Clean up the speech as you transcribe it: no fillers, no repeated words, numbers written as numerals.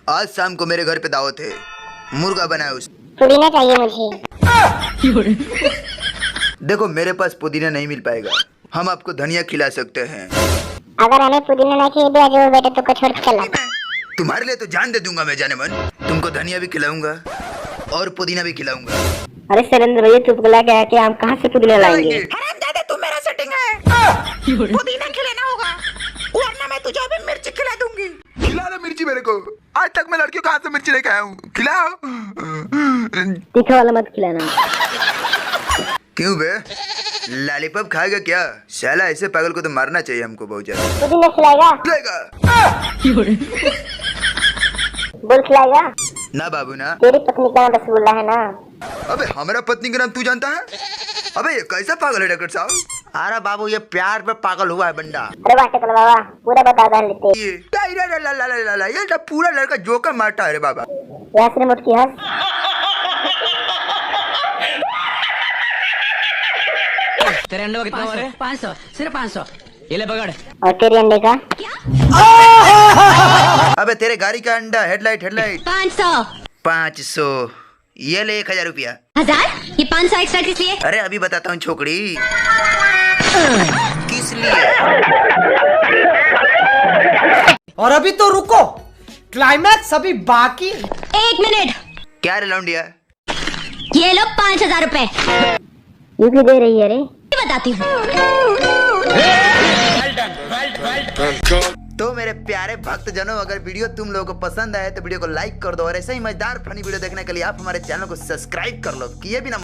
आज शाम को मेरे घर पे दावत है, मुर्गा बनाए उस। पुदीना चाहिए मुझे। देखो मेरे पास पुदीना नहीं मिल पाएगा, हम आपको धनिया खिला सकते हैं। अगर हमें पुदीना नहीं खिला जो बेटे तुमको छोड़ के चला। तुम्हारे लिए तो जान दे दूंगा मैं जाने मन। तुमको धनिया भी खिलाऊंगा और पुदीना भी खिलाऊंगा। अरे सरेंद्र भैया चुप गला क्या कि हम कहाँ से पुदीना लाएंगे? हरामजादे तू मेरा सेटिंग है। पुदीना खिलाना होगा वरना मैं तुझे अभी मिर्ची खिला दूंगी। खिला दो मिर्ची मेरे को, आज तक मैं लड़कियों के हाथ से मिर्ची नहीं खाया हूँ। खिलाओ। तीखा वाला मत खिलाना। क्यों बे, लॉलीपॉप खाएगा क्या? साला ऐसे पागल को तो मारना चाहिए हमको बहुत ज्यादा। पुदीना खिलाएगा? बोल खिलाएगा? ना बाबू ना। तेरी पत्नी का नाम रसगुल्ला है ना? अबे हमारा पत्नी का नाम तू जानता है? अबे ये कैसा पागल है डॉक्टर साहब? अरे बाबू ये प्यार पे पागल हुआ है बंदा। अरे बाटे कल बाबा पूरा बता दे लेते। ये ये पूरा लड़का जोकर मारता है रे बाबा। यहाँ से मुटकी हंस। तेरे अंडे का कितना हो रहा है? 500, सिर्फ 500। ये ले पकड़। और तेरे अंडे का? अबे तेरे गाड़ी का अंडा हेडलाइट 500। 500। ये ले 1000 रुपया। 1000? ये 500 एक्स्ट्रा किस लिए? अरे अभी बताता हूँ छोकरी। किस लिए? और अभी तो रुको, क्लाइमैक्स अभी बाकी। 1 मिनट। क्या रे लौंडिया? ये लो 5000 रुपए। ये भी दे रही है रे। बताती हूँ। तो मेरे प्यारे भक्त जनों, अगर वीडियो तुम लोगों को पसंद आए तो वीडियो को लाइक कर दो और ऐसे ही मजेदार फनी वीडियो देखने के लिए आप हमारे चैनल को सब्सक्राइब कर लो, किए भी ना।